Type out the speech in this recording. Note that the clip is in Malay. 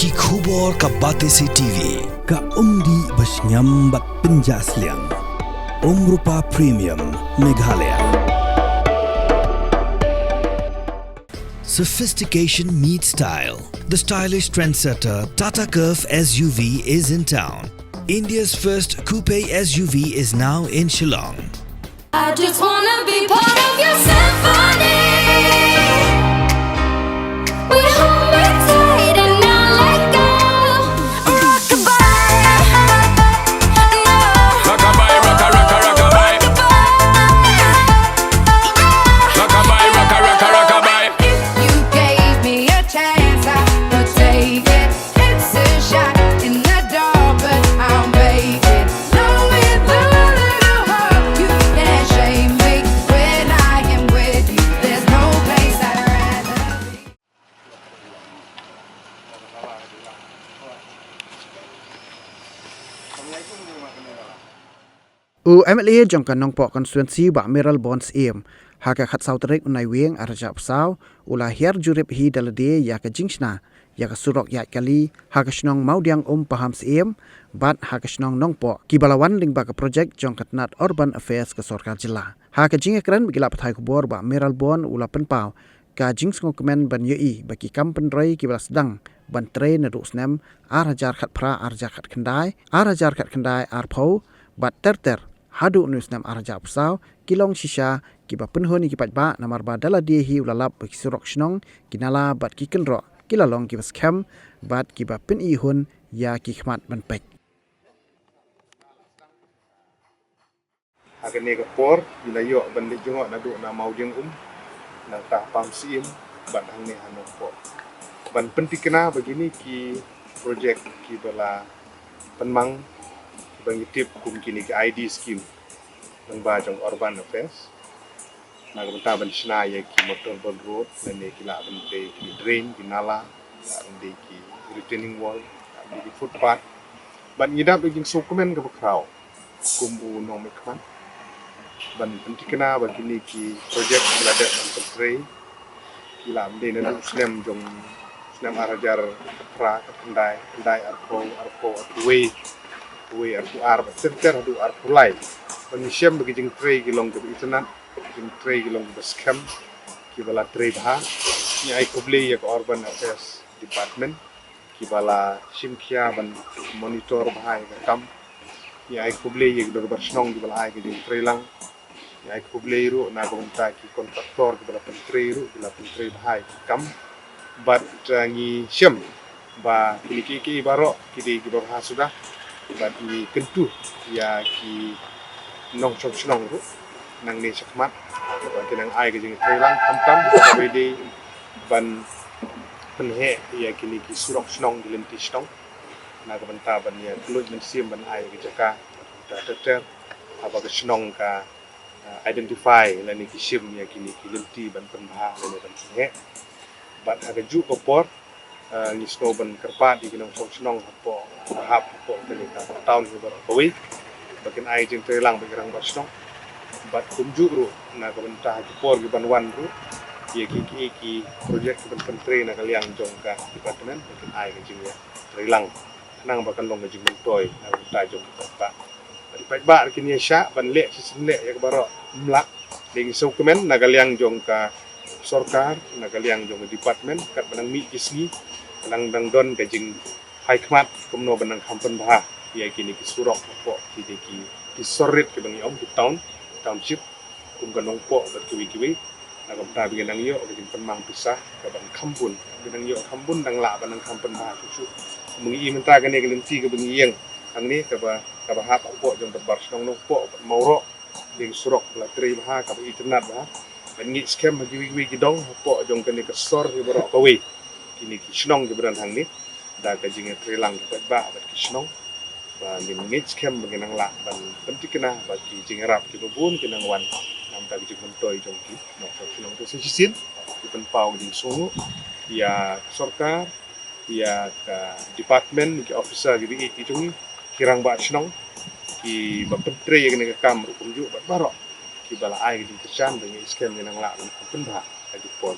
ki khubor ka batesi TV ka umdi basnyambat penjaslian Rupa Premium Meghalaya. Sophistication meets style. The stylish trendsetter Tata Curve SUV is in town. India's first coupe SUV is now in Shnong. I just wanna be part of your symphony. We hold me tight and not let go. Rockabye, no. Rockabye, rockabye. Rockabye. You gave me a chance, I would take it. It's a shot in the dark, but I'll make it. Long with a little hope, you can't shame me when I am with you. There's no place I'd rather be. MLA jongkan Nongpoh Constituency ba Miral Bonds haka khat sautrek unai weng arja psau ulahir jurip hi dalade ya ka jingshna ya ka Surok ya kali haka Shnong maudiang paham bat haka Shnong Nongpoh kibalawan ling ba ka project jongkat nat urban affairs ka sorkar jilla haka jingekran bigila pathai kubor ba Miral Bond ula penpau ka jingsngo kemen ban yei baki kampen roi kibala sedang ban tre na rusnem arhajar khat pra arja khat khandai arpau bat terter hadu nusnam arja psau kilong shisha kiba penhoni kipat ba namar ba dala dia hi ulalap bagi Surok Shnong kinala bat ki Kynroh kilalong kiba scam bat kiba pen ihun ya ki khmat ban pek Agak por bila yo balik jengok naduk na mau jeng nang tah pam sim ban hang ni Nongpoh ban penting kena begini ki projek ki bala penmang bang tip kum kini ke ID scheme nang ba jong urban affairs na ga ban shna ye ki motor road dan ne ki la ban de ki drain ki nala ban de ki retaining wall ban de footpath ban ngidap begin dokumen ke kraw kum u nong mekman ban penting kena begini ki projek belada pentre ki la ban de na snem jong snem arajar pra kendai arpo way arpu arba center adu arpu lai penisiam bagi jeng tray gilong ke internet jeng tray gilong ke scam ki bala tray bah ni ai koble ya ke urban affairs department ki bala simkia ban monitor bahai ke kam ni ai koble ya ke ber Shnong ki bala ai ke jeng tray lang ni ai koble ru na gonta ki kontraktor ki bala pentray ru bila pentray bahai ke kam bat ngi siam ba kini baro ki baro sudah bat ni kentu ya ki Nongpoh Shnong ru nang ni sakmat ban kenang ai ke jing Thailand tam bede ban penhe ya kini ki Surok Shnong dilenti Shnong na ka banta ban ya kluj men sim ban ai ke jaka ter apa ke Shnong ka identify la ni ki sim ya kini ki lenti ban penbha le ban penhe bat aga ju kopor ni snoban kerpat di Nongpoh Shnong hapo hap hapo kini ka town ni bar bawi bakin ai jing Thailand bagi rang Shnong bat kumju ru na ka bentah kopor gi ban wan ru ye ki projek ban pentre na kaliang jong ka department bakin ai jing ya Thailand nang bakan long jing toy na bentah jong ka ba kini sya ban le sisin le ya baro mlak ding dokumen na kaliang jong ka sorkar na kaliang jong department kat banang mi kisni nang dang don ka jing hai khmat kumno banang kampen bah ya kini ki Surok Nongpoh ki sorit ke bangi om ki township kum ka Nongpoh bat kiwi na kam ta bigan nang yo ke penmang pisah ka ban kampun bigan yo kampun dang la banang kampen bah su mungi menta ka ne ke lenti ke bangi yang ang ni ka ba hap po jong bar Shnong Nongpoh mauro ding Surok la tri bah ka internet bah ban ngi scam kiwi ki dong po jong ke ne ke sor ki baro ka we kini ki Shnong ke beran hang ni da ka jing Thailand ke ba ki Shnong ba ni ngit scam bengenang la ban penting kena bagi jing rap ki bubun kenang wan nam ta jing mentoy jong ki Nongpoh Shnong tu sisin ki penpau jing sungu ya sorkar ya ka department ki officer ki jong kirang ba Shnong ki ba pentre ye ke kam ru kumju ba baro ki bala ai ki tersan dengan scam kenang la ban penbah adi pon